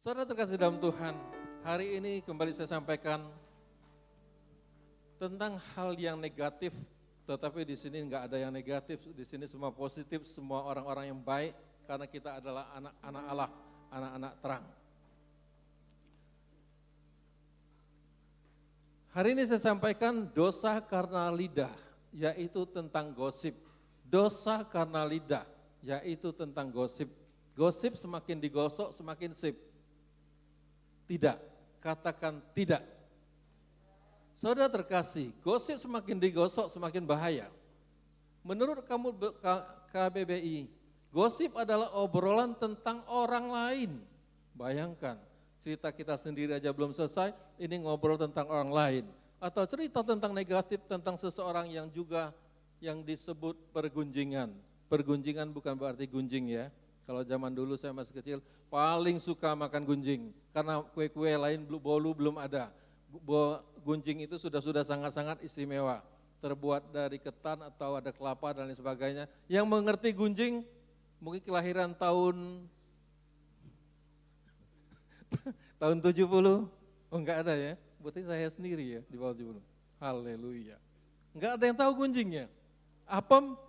Saudara terkasih dalam Tuhan, hari ini kembali saya sampaikan tentang hal yang negatif, tetapi di sini enggak ada yang negatif, di sini semua positif, semua orang-orang yang baik, karena kita adalah anak-anak Allah, anak-anak terang. Hari ini saya sampaikan dosa karena lidah, yaitu tentang gosip. Dosa karena lidah, yaitu tentang gosip. Gosip semakin digosok, semakin sip. Tidak, katakan tidak. Saudara terkasih, gosip semakin digosok semakin bahaya. Menurut kamu KBBI, gosip adalah obrolan tentang orang lain. Bayangkan, cerita kita sendiri aja belum selesai, ini ngobrol tentang orang lain. Atau cerita tentang negatif tentang seseorang yang juga yang disebut pergunjingan. Pergunjingan bukan berarti gunjing ya. Kalau zaman dulu saya masih kecil, paling suka makan gunjing. Karena kue-kue lain bolu belum ada. Gunjing itu sudah sangat-sangat istimewa. Terbuat dari ketan atau ada kelapa dan lain sebagainya. Yang mengerti gunjing, mungkin kelahiran tahun 70. Oh enggak ada ya, berarti saya sendiri ya di bawah 70. Haleluya. Enggak ada yang tahu gunjingnya. Apem?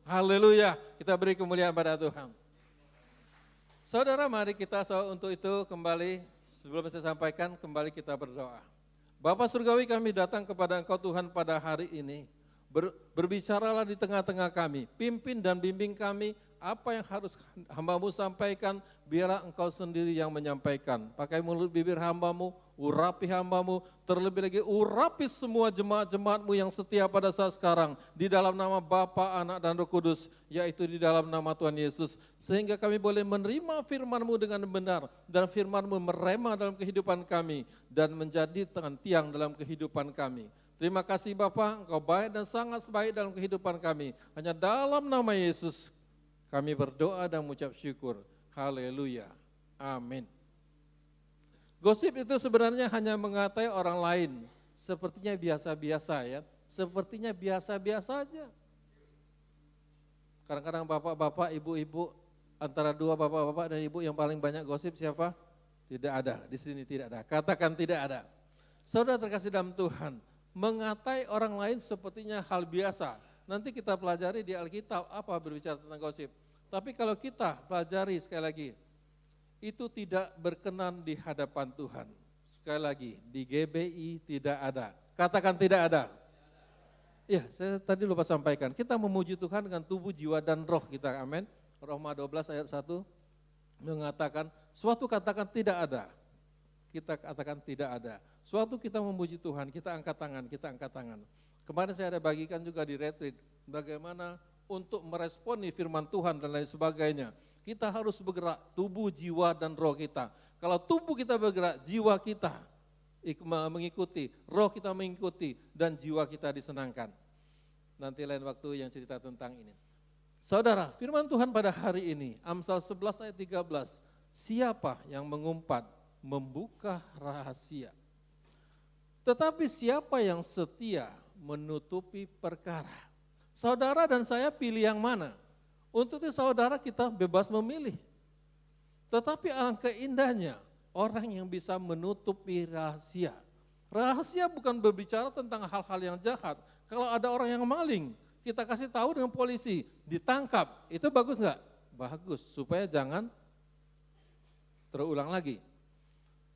Haleluya, kita beri kemuliaan pada Tuhan. Saudara, mari kita untuk itu kembali, sebelum saya sampaikan, kembali kita berdoa. Bapa Surgawi, kami datang kepada Engkau Tuhan pada hari ini. Berbicaralah di tengah-tengah kami, pimpin dan bimbing kami, apa yang harus hamba-Mu sampaikan, biarlah Engkau sendiri yang menyampaikan. Pakai mulut bibir hamba-Mu, urapi hamba-Mu, terlebih lagi urapi semua jemaat-jemaat-Mu yang setia pada saat sekarang, di dalam nama Bapa, Anak, dan Roh Kudus, yaitu di dalam nama Tuhan Yesus, sehingga kami boleh menerima firman-Mu dengan benar, dan firman-Mu merema dalam kehidupan kami, dan menjadi tiang dalam kehidupan kami. Terima kasih Bapa, Engkau baik dan sangat baik dalam kehidupan kami, hanya dalam nama Yesus, kami berdoa dan mengucap syukur. Haleluya. Amin. Gosip itu sebenarnya hanya mengatai orang lain. Sepertinya biasa-biasa ya. Sepertinya biasa-biasa aja. Kadang-kadang bapak-bapak, ibu-ibu, antara dua bapak-bapak dan ibu yang paling banyak gosip siapa? Tidak ada, di sini tidak ada. Katakan tidak ada. Saudara terkasih dalam Tuhan, mengatai orang lain sepertinya hal biasa. Nanti kita pelajari di Alkitab apa berbicara tentang gosip. Tapi kalau kita pelajari sekali lagi, itu tidak berkenan di hadapan Tuhan. Sekali lagi, di GBI tidak ada. Katakan tidak ada. Ya, saya tadi lupa sampaikan. Kita memuji Tuhan dengan tubuh, jiwa, dan roh kita. Amin. Roma 12 ayat 1 mengatakan, suatu katakan tidak ada. Kita katakan tidak ada. Suatu kita memuji Tuhan, kita angkat tangan. Kemarin saya ada bagikan juga di retreat, bagaimana untuk meresponi firman Tuhan dan lain sebagainya. Kita harus bergerak, tubuh, jiwa, dan roh kita. Kalau tubuh kita bergerak, jiwa kita mengikuti, roh kita mengikuti, dan jiwa kita disenangkan. Nanti lain waktu yang cerita tentang ini. Saudara, firman Tuhan pada hari ini, Amsal 11 ayat 13, siapa yang mengumpat, membuka rahasia. Tetapi siapa yang setia, menutupi perkara. Saudara dan saya pilih yang mana? Untuk itu saudara kita bebas memilih. Tetapi alangkah indahnya orang yang bisa menutupi rahasia. Rahasia bukan berbicara tentang hal-hal yang jahat. Kalau ada orang yang maling, kita kasih tahu dengan polisi, ditangkap. Itu bagus enggak? Bagus, supaya jangan terulang lagi.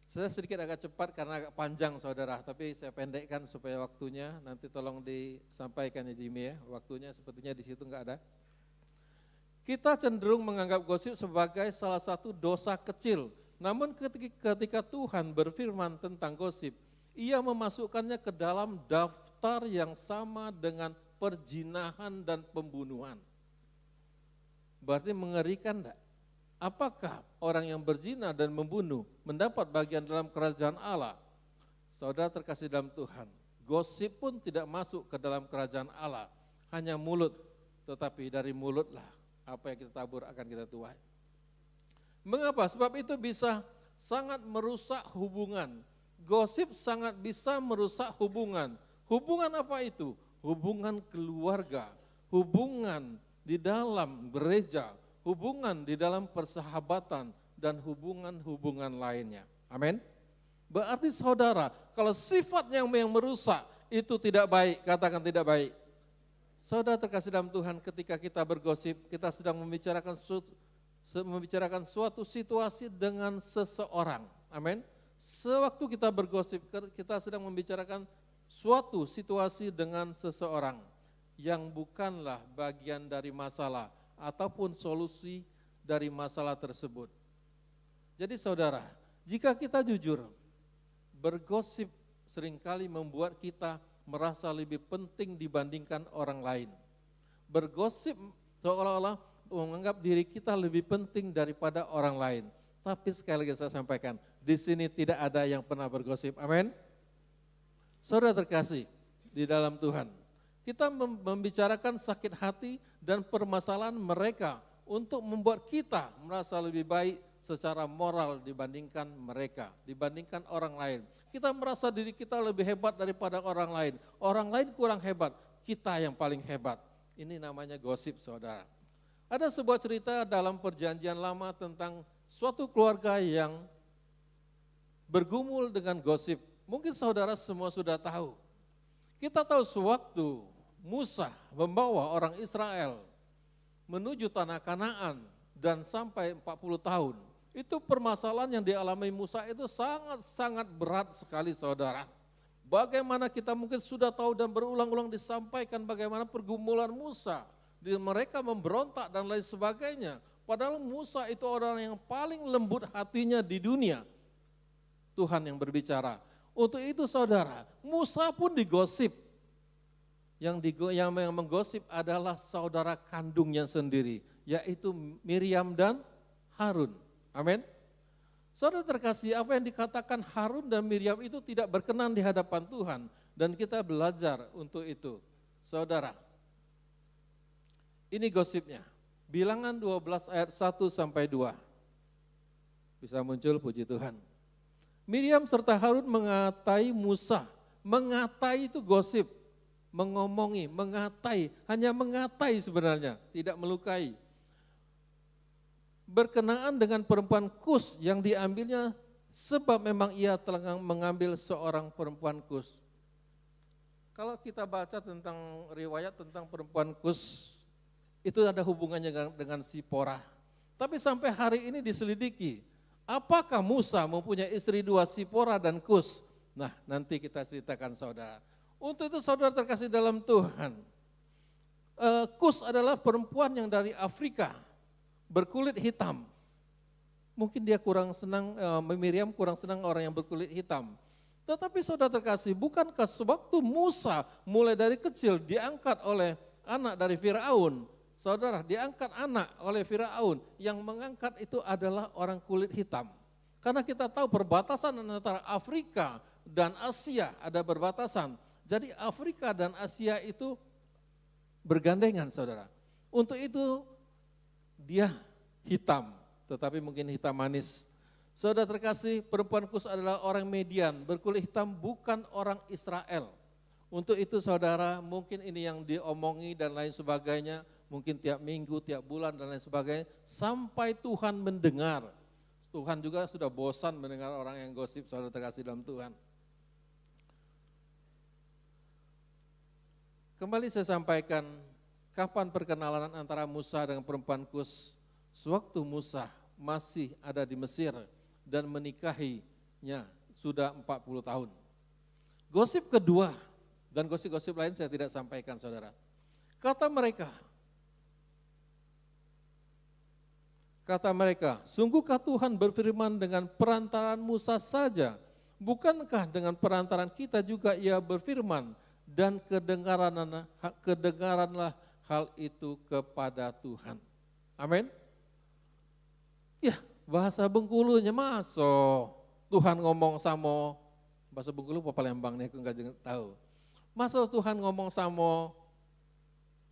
Saya sedikit agak cepat karena agak panjang saudara, tapi saya pendekkan supaya waktunya, nanti tolong disampaikan ya Jimmy ya, waktunya sepertinya di situ enggak ada. Kita cenderung menganggap gosip sebagai salah satu dosa kecil, namun ketika Tuhan berfirman tentang gosip, Ia memasukkannya ke dalam daftar yang sama dengan perzinahan dan pembunuhan. Berarti mengerikan enggak? Apakah orang yang berzina dan membunuh mendapat bagian dalam kerajaan Allah? Saudara terkasih dalam Tuhan, gosip pun tidak masuk ke dalam kerajaan Allah, hanya mulut, tetapi dari mulutlah apa yang kita tabur akan kita tuai. Mengapa? Sebab itu bisa sangat merusak hubungan. Gosip sangat bisa merusak hubungan. Hubungan apa itu? Hubungan keluarga, hubungan di dalam gereja, hubungan di dalam persahabatan, dan hubungan-hubungan lainnya. Amin. Berarti saudara, kalau sifatnya yang merusak itu tidak baik, katakan tidak baik. Saudara terkasih dalam Tuhan, ketika kita bergosip, kita sedang membicarakan suatu situasi dengan seseorang. Amin. Sewaktu kita bergosip, kita sedang membicarakan suatu situasi dengan seseorang yang bukanlah bagian dari masalah ataupun solusi dari masalah tersebut. Jadi saudara, jika kita jujur, bergosip seringkali membuat kita merasa lebih penting dibandingkan orang lain. Bergosip seolah-olah menganggap diri kita lebih penting daripada orang lain. Tapi sekali lagi saya sampaikan, di sini tidak ada yang pernah bergosip. Amin. Saudara terkasih di dalam Tuhan, kita membicarakan sakit hati dan permasalahan mereka untuk membuat kita merasa lebih baik secara moral dibandingkan mereka, dibandingkan orang lain. Kita merasa diri kita lebih hebat daripada orang lain. Orang lain kurang hebat, kita yang paling hebat. Ini namanya gosip, saudara. Ada sebuah cerita dalam perjanjian lama tentang suatu keluarga yang bergumul dengan gosip. Mungkin saudara semua sudah tahu. Kita tahu sewaktu Musa membawa orang Israel menuju tanah Kanaan dan sampai 40 tahun. Itu permasalahan yang dialami Musa itu sangat-sangat berat sekali saudara. Bagaimana kita mungkin sudah tahu dan berulang-ulang disampaikan bagaimana pergumulan Musa. Mereka memberontak dan lain sebagainya. Padahal Musa itu orang yang paling lembut hatinya di dunia. Tuhan yang berbicara. Untuk itu saudara, Musa pun digosip. Yang menggosip adalah saudara kandungnya sendiri, yaitu Miriam dan Harun. Amin. Saudara terkasih, apa yang dikatakan Harun dan Miriam itu tidak berkenan di hadapan Tuhan. Dan kita belajar untuk itu. Saudara, ini gosipnya. Bilangan 12 ayat 1 sampai 2. Bisa muncul, puji Tuhan. Miriam serta Harun mengatai Musa. Mengatai itu gosip. Mengomongi, mengatai. Hanya mengatai sebenarnya, tidak melukai. Berkenaan dengan perempuan Kus yang diambilnya sebab memang ia telah mengambil seorang perempuan Kus. Kalau kita baca tentang riwayat tentang perempuan Kus, itu ada hubungannya dengan Sipora. Tapi sampai hari ini diselidiki, apakah Musa mempunyai istri dua, Sipora dan Kus? Nah, nanti kita ceritakan saudara. Untuk itu saudara terkasih dalam Tuhan, Kus adalah perempuan yang dari Afrika, berkulit hitam. Mungkin dia kurang senang, Miriam kurang senang orang yang berkulit hitam. Tetapi saudara terkasih, bukankah sewaktu Musa mulai dari kecil diangkat oleh anak dari Firaun, saudara diangkat anak oleh Firaun, yang mengangkat itu adalah orang kulit hitam. Karena kita tahu perbatasan antara Afrika dan Asia ada perbatasan. Jadi Afrika dan Asia itu bergandengan saudara. Untuk itu dia hitam, tetapi mungkin hitam manis. Saudara terkasih, perempuan Kus adalah orang Median, berkulit hitam, bukan orang Israel. Untuk itu saudara, mungkin ini yang diomongi dan lain sebagainya, mungkin tiap minggu, tiap bulan dan lain sebagainya, sampai Tuhan mendengar. Tuhan juga sudah bosan mendengar orang yang gosip, saudara terkasih dalam Tuhan. Kembali saya sampaikan, kapan perkenalan antara Musa dengan perempuan Kus? Sewaktu Musa masih ada di Mesir dan menikahinya sudah 40 tahun. Gosip kedua dan gosip-gosip lain saya tidak sampaikan saudara. Kata mereka, sungguhkah Tuhan berfirman dengan perantaran Musa saja? Bukankah dengan perantaran kita juga ia berfirman? Dan kedengaranlah hal itu kepada Tuhan. Amin. Ya, bahasa Bengkulunya maso Tuhan ngomong sama, bahasa Bengkulu apa Palembang nih aku enggak tahu. Maso Tuhan ngomong sama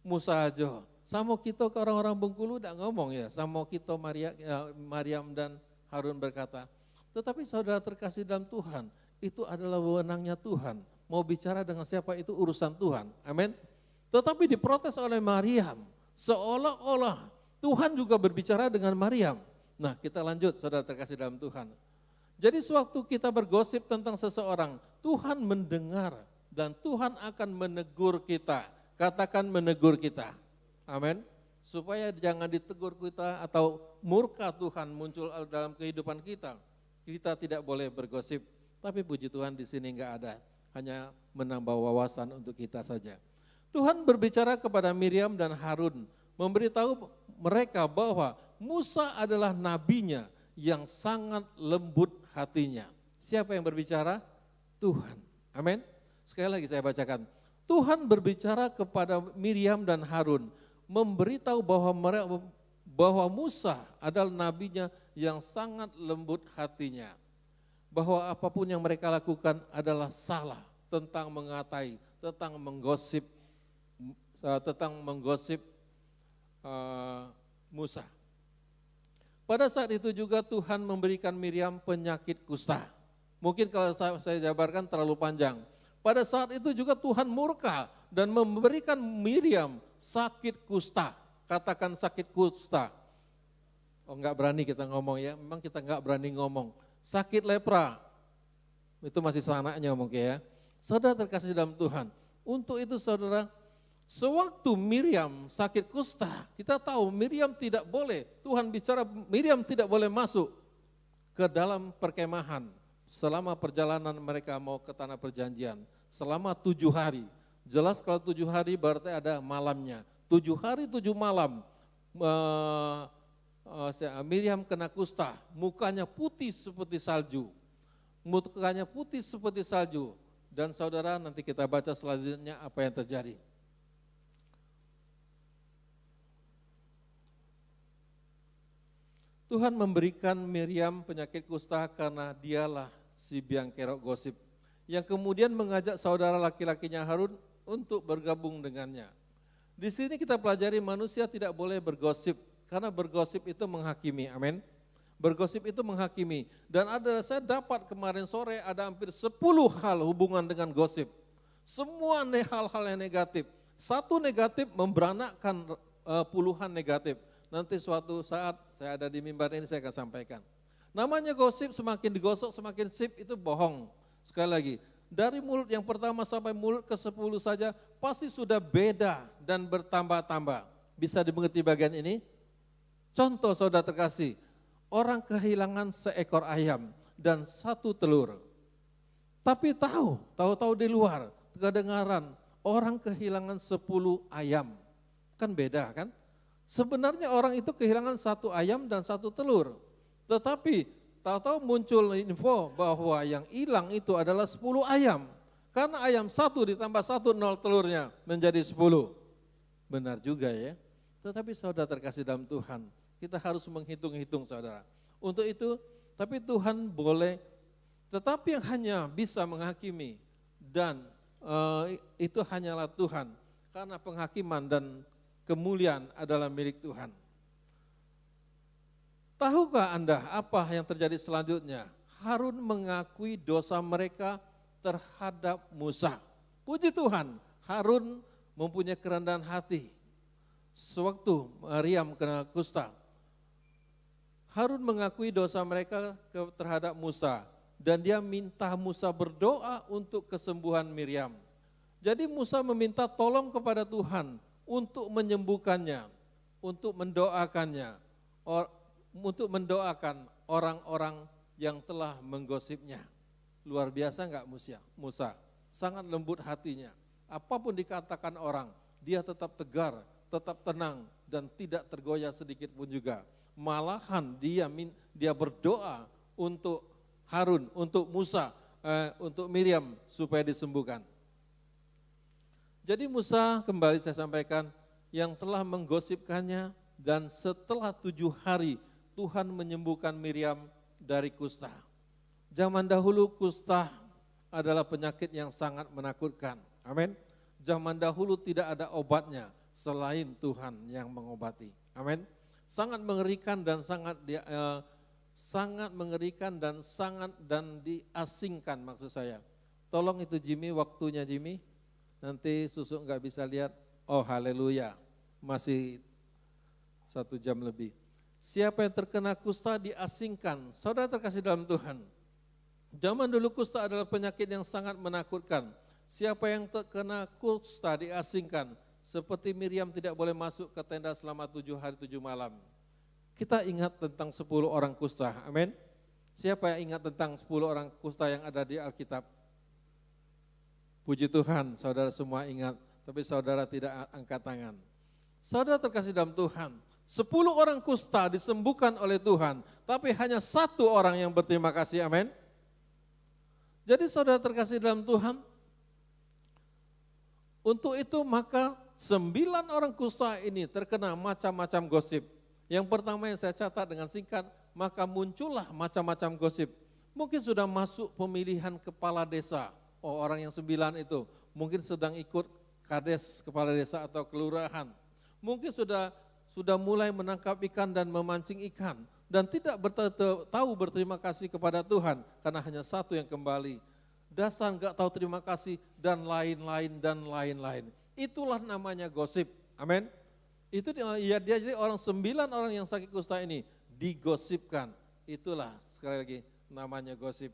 Musa aja. Sama kita ke orang-orang Bengkulu enggak ngomong ya, sama kita Maryam dan Harun berkata. Tetapi saudara terkasih dalam Tuhan, itu adalah wewenangnya Tuhan. Mau bicara dengan siapa itu urusan Tuhan. Amin. Tetapi diprotes oleh Maryam, seolah-olah Tuhan juga berbicara dengan Maryam. Nah, kita lanjut saudara terkasih dalam Tuhan. Jadi sewaktu kita bergosip tentang seseorang, Tuhan mendengar dan Tuhan akan menegur kita. Katakan menegur kita. Amin. Supaya jangan ditegur kita atau murka Tuhan muncul dalam kehidupan kita. Kita tidak boleh bergosip. Tapi puji Tuhan di sini enggak ada. Hanya menambah wawasan untuk kita saja. Tuhan berbicara kepada Miriam dan Harun. Memberitahu mereka bahwa Musa adalah nabinya yang sangat lembut hatinya. Siapa yang berbicara? Tuhan. Amin. Sekali lagi saya bacakan. Tuhan berbicara kepada Miriam dan Harun, memberitahu bahwa Musa adalah nabinya yang sangat lembut hatinya. Bahwa apapun yang mereka lakukan adalah salah, tentang mengatai, tentang menggosip Musa. Pada saat itu juga Tuhan memberikan Miriam penyakit kusta. Mungkin kalau saya jabarkan terlalu panjang. Pada saat itu juga Tuhan murka dan memberikan Miriam sakit kusta. Katakan sakit kusta. Oh, enggak berani kita ngomong ya, memang kita enggak berani ngomong. Sakit lepra, itu masih sanaknya mungkin ya. Saudara terkasih dalam Tuhan, untuk itu saudara, sewaktu Miriam sakit kusta, kita tahu Miriam tidak boleh, Tuhan bicara Miriam tidak boleh masuk ke dalam perkemahan selama perjalanan mereka mau ke tanah perjanjian, selama 7 hari. Jelas kalau 7 hari berarti ada malamnya, 7 hari 7 malam Miriam kena kusta, mukanya putih seperti salju, dan saudara nanti kita baca selanjutnya apa yang terjadi. Tuhan memberikan Miriam penyakit kusta karena dialah si biang kerok gosip, yang kemudian mengajak saudara laki-lakinya Harun untuk bergabung dengannya. Di sini kita pelajari manusia tidak boleh bergosip, karena bergosip itu menghakimi, amin. Bergosip itu menghakimi, dan saya dapat kemarin sore ada hampir 10 hal hubungan dengan gosip. Semua hal-hal yang negatif, satu negatif memberanakkan puluhan negatif. Nanti suatu saat saya ada di mimbar ini saya akan sampaikan. Namanya gosip, semakin digosok semakin sip, itu bohong. Sekali lagi, dari mulut yang pertama sampai mulut ke-10 saja pasti sudah beda dan bertambah-tambah. Bisa dimengerti bagian ini? Contoh saudara terkasih, orang kehilangan seekor ayam dan 1 telur. Tapi tahu-tahu di luar kedengaran orang kehilangan 10 ayam. Kan beda kan? Sebenarnya orang itu kehilangan 1 ayam dan 1 telur. Tetapi tahu-tahu muncul info bahwa yang hilang itu adalah 10 ayam. Karena ayam 1 ditambah 1 0 telurnya menjadi 10. Benar juga ya. Tetapi saudara terkasih dalam Tuhan, kita harus menghitung-hitung saudara. Untuk itu, tapi Tuhan boleh, tetapi yang hanya bisa menghakimi dan itu hanyalah Tuhan. Karena penghakiman dan kemuliaan adalah milik Tuhan. Tahukah Anda apa yang terjadi selanjutnya? Harun mengakui dosa mereka terhadap Musa. Puji Tuhan, Harun mempunyai kerendahan hati. Sewaktu Miriam kena kusta, Harun mengakui dosa mereka terhadap Musa. Dan dia minta Musa berdoa untuk kesembuhan Miriam. Jadi Musa meminta tolong kepada Tuhan untuk menyembuhkannya, untuk mendoakan orang-orang yang telah menggosipnya. Luar biasa enggak Musa? Sangat lembut hatinya. Apapun dikatakan orang, dia tetap tegar, tetap tenang, dan tidak tergoyah sedikit pun juga. Malahan dia berdoa untuk Harun, untuk Musa, untuk Miriam supaya disembuhkan. Jadi Musa kembali saya sampaikan yang telah menggosipkannya, dan setelah 7 hari Tuhan menyembuhkan Miriam dari kusta. Zaman dahulu kusta adalah penyakit yang sangat menakutkan. Amin. Zaman dahulu tidak ada obatnya selain Tuhan yang mengobati. Amin. Sangat mengerikan dan sangat diasingkan maksud saya. Tolong itu Jimmy, waktunya Jimmy. Nanti Susu enggak bisa lihat. Oh haleluya, masih 1 jam lebih. Siapa yang terkena kusta diasingkan. Saudara terkasih dalam Tuhan, zaman dulu kusta adalah penyakit yang sangat menakutkan. Siapa yang terkena kusta diasingkan, seperti Miriam tidak boleh masuk ke tenda selama 7 hari 7 malam. Kita ingat tentang 10 orang kusta, amin. Siapa yang ingat tentang 10 orang kusta yang ada di Alkitab? Puji Tuhan, saudara semua ingat, tapi saudara tidak angkat tangan. Saudara terkasih dalam Tuhan, 10 orang kusta disembuhkan oleh Tuhan, tapi hanya 1 orang yang berterima kasih, amin. Jadi saudara terkasih dalam Tuhan, untuk itu maka 9 orang kusta ini terkena macam-macam gosip. Yang pertama yang saya catat dengan singkat, maka muncullah macam-macam gosip. Mungkin sudah masuk pemilihan kepala desa, orang yang 9 itu, mungkin sedang ikut kades kepala desa atau kelurahan. Mungkin sudah mulai menangkap ikan dan memancing ikan dan tidak tahu berterima kasih kepada Tuhan karena hanya 1 yang kembali. Dasar enggak tahu terima kasih dan lain-lain. Itulah namanya gosip. Amin. Itu dia jadi orang 9 orang yang sakit kusta ini digosipkan. Itulah sekali lagi namanya gosip.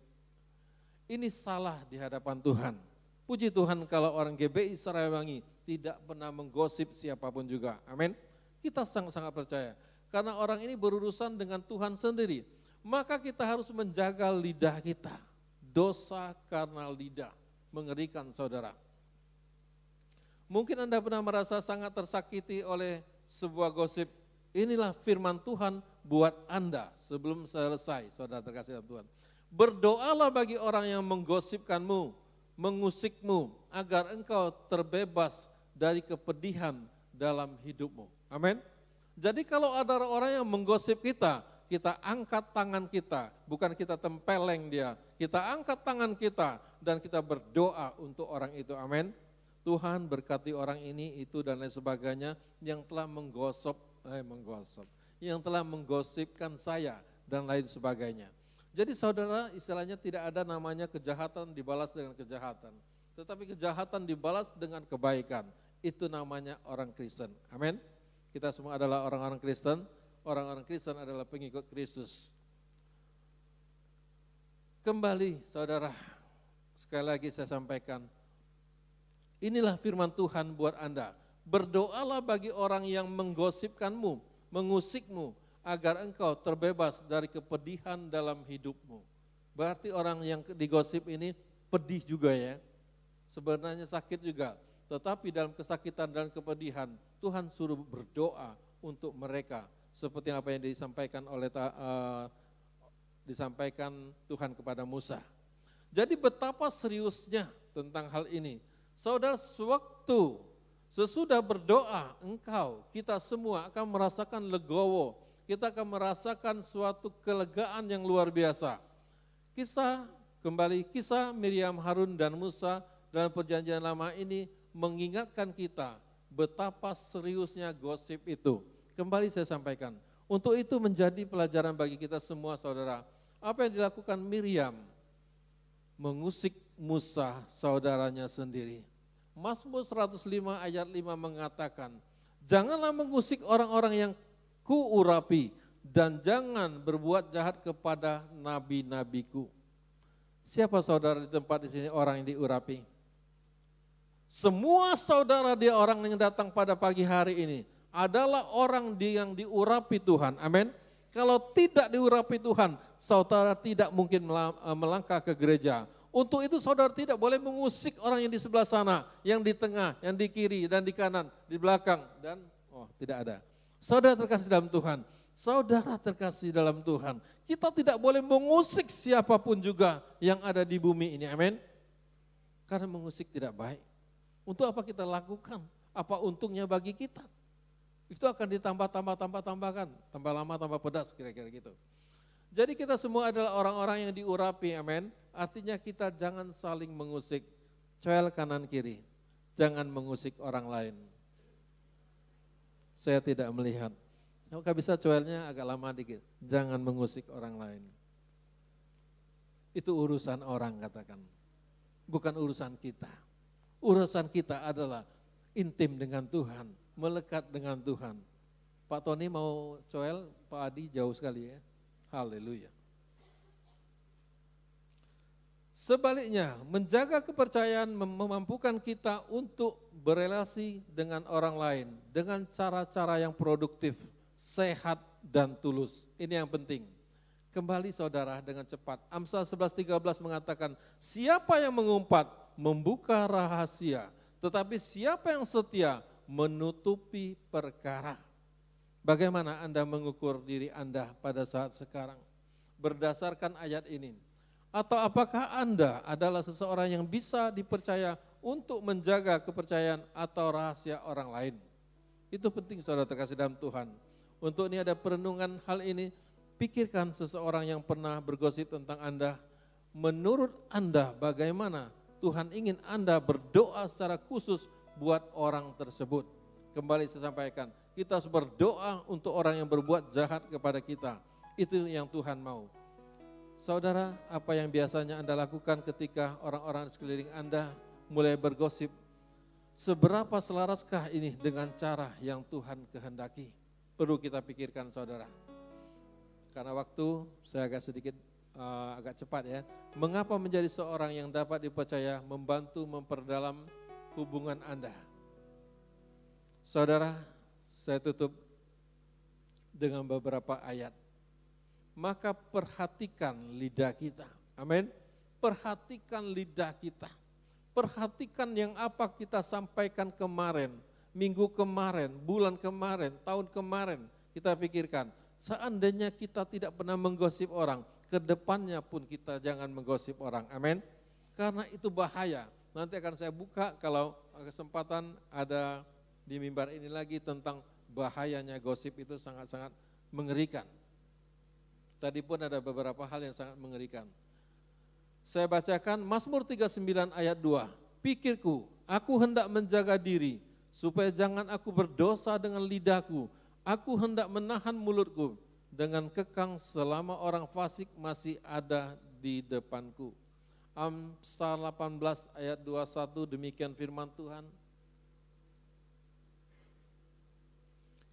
Ini salah di hadapan Tuhan. Puji Tuhan kalau orang GBI Sarawangi tidak pernah menggosip siapapun juga. Amin. Kita sangat-sangat percaya, karena orang ini berurusan dengan Tuhan sendiri. Maka kita harus menjaga lidah kita. Dosa karena lidah, mengerikan saudara. Mungkin Anda pernah merasa sangat tersakiti oleh sebuah gosip. Inilah firman Tuhan buat Anda sebelum selesai, saudara terkasih dalam Tuhan. Berdoalah bagi orang yang menggosipkanmu, mengusikmu, agar engkau terbebas dari kepedihan dalam hidupmu. Amin. Jadi kalau ada orang yang menggosip kita, kita angkat tangan kita, bukan kita tempeleng dia. Kita angkat tangan kita dan kita berdoa untuk orang itu. Amin. Tuhan berkati orang ini, itu dan lain sebagainya yang telah yang telah menggosipkan saya dan lain sebagainya. Jadi saudara, istilahnya tidak ada namanya kejahatan dibalas dengan kejahatan, tetapi kejahatan dibalas dengan kebaikan. Itu namanya orang Kristen. Amin. Kita semua adalah orang-orang Kristen. Orang-orang Kristen adalah pengikut Kristus. Kembali saudara, sekali lagi saya sampaikan, inilah firman Tuhan buat Anda. Berdoalah bagi orang yang menggosipkanmu, mengusikmu, agar engkau terbebas dari kepedihan dalam hidupmu. Berarti orang yang digosip ini pedih juga ya. Sebenarnya sakit juga. Tetapi dalam kesakitan dan kepedihan, Tuhan suruh berdoa untuk mereka. Seperti apa yang disampaikan Tuhan kepada Musa. Jadi betapa seriusnya tentang hal ini. Saudara, sesudah berdoa kita semua akan merasakan legowo. Kita akan merasakan suatu kelegaan yang luar biasa. Kisah Miriam, Harun dan Musa dalam perjanjian lama ini mengingatkan kita betapa seriusnya gosip itu. Kembali saya sampaikan, untuk itu menjadi pelajaran bagi kita semua saudara. Apa yang dilakukan Miriam? Mengusik Musa saudaranya sendiri. Mazmur 105 ayat 5 mengatakan, janganlah mengusik orang-orang yang kuurapi dan jangan berbuat jahat kepada nabi-nabiku. Siapa saudara di tempat di sini orang yang diurapi? Semua saudara dia orang yang datang pada pagi hari ini adalah orang yang diurapi Tuhan. Amin. Kalau tidak diurapi Tuhan, saudara tidak mungkin melangkah ke gereja. Untuk itu saudara tidak boleh mengusik orang yang di sebelah sana, yang di tengah, yang di kiri dan di kanan, di belakang dan tidak ada. Saudara terkasih dalam Tuhan, kita tidak boleh mengusik siapapun juga yang ada di bumi ini. Amin. Karena mengusik tidak baik. Untuk apa kita lakukan? Apa untungnya bagi kita? Itu akan ditambahkan, tambah lama tambah pedas kira-kira gitu. Jadi kita semua adalah orang-orang yang diurapi, amin. Artinya kita jangan saling mengusik, coel kanan kiri, jangan mengusik orang lain. Saya tidak melihat, kalau bisa coelnya agak lama dikit, jangan mengusik orang lain. Itu urusan orang katakan, bukan urusan kita. Urusan kita adalah intim dengan Tuhan, melekat dengan Tuhan. Pak Tony mau coel, Pak Adi jauh sekali ya. Haleluya. Sebaliknya, menjaga kepercayaan memampukan kita untuk berelasi dengan orang lain dengan cara-cara yang produktif, sehat, dan tulus. Ini yang penting. Kembali saudara dengan cepat. Amsal 11:13 mengatakan, siapa yang mengumpat membuka rahasia, tetapi siapa yang setia menutupi perkara. Bagaimana Anda mengukur diri Anda pada saat sekarang? Berdasarkan ayat ini. Atau apakah Anda adalah seseorang yang bisa dipercaya untuk menjaga kepercayaan atau rahasia orang lain? Itu penting saudara terkasih dalam Tuhan. Untuk ini ada perenungan hal ini, pikirkan seseorang yang pernah bergosip tentang Anda. Menurut Anda bagaimana Tuhan ingin Anda berdoa secara khusus buat orang tersebut? Kembali saya sampaikan, kita harus berdoa untuk orang yang berbuat jahat kepada kita. Itu yang Tuhan mau. Saudara, apa yang biasanya Anda lakukan ketika orang-orang di sekeliling Anda mulai bergosip? Seberapa selaraskah ini dengan cara yang Tuhan kehendaki? Perlu kita pikirkan saudara. Karena waktu saya agak cepat ya. Mengapa menjadi seorang yang dapat dipercaya membantu memperdalam hubungan Anda? Saudara, saya tutup dengan beberapa ayat. Maka perhatikan lidah kita. Amin. Perhatikan lidah kita. Perhatikan yang apa kita sampaikan kemarin, minggu kemarin, bulan kemarin, tahun kemarin. Kita pikirkan, seandainya kita tidak pernah menggosip orang, ke depannya pun kita jangan menggosip orang. Amin. Karena itu bahaya. Nanti akan saya buka kalau kesempatan ada di mimbar ini lagi tentang bahayanya gosip, itu sangat-sangat mengerikan. Tadi pun ada beberapa hal yang sangat mengerikan. Saya bacakan Mazmur 39 ayat 2. Pikirku, aku hendak menjaga diri, supaya jangan aku berdosa dengan lidahku. Aku hendak menahan mulutku dengan kekang selama orang fasik masih ada di depanku. Amsal 18 ayat 21, demikian firman Tuhan.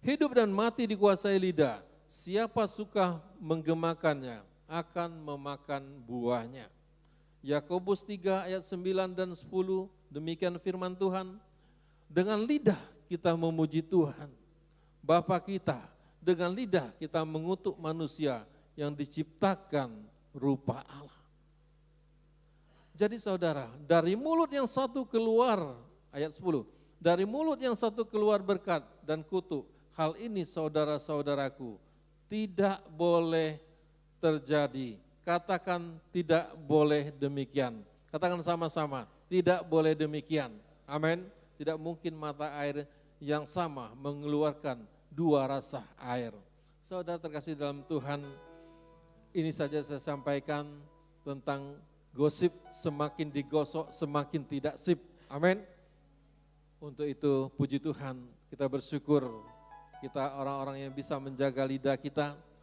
Hidup dan mati dikuasai lidah. Siapa suka menggemakannya akan memakan buahnya. Yakobus 3 ayat 9 dan 10, demikian firman Tuhan. Dengan lidah kita memuji Tuhan, Bapa kita. Dengan lidah kita mengutuk manusia yang diciptakan rupa Allah. Jadi saudara, dari mulut yang satu keluar, ayat 10, dari mulut yang satu keluar berkat dan kutuk. Hal ini saudara-saudaraku, tidak boleh terjadi. Katakan tidak boleh demikian. Katakan sama-sama, tidak boleh demikian. Amin. Tidak mungkin mata air yang sama mengeluarkan dua rasa air. Saudara terkasih dalam Tuhan, ini saja saya sampaikan tentang gosip. Semakin digosok semakin tidak sip. Amin. Untuk itu puji Tuhan, kita bersyukur kita orang-orang yang bisa menjaga lidah kita,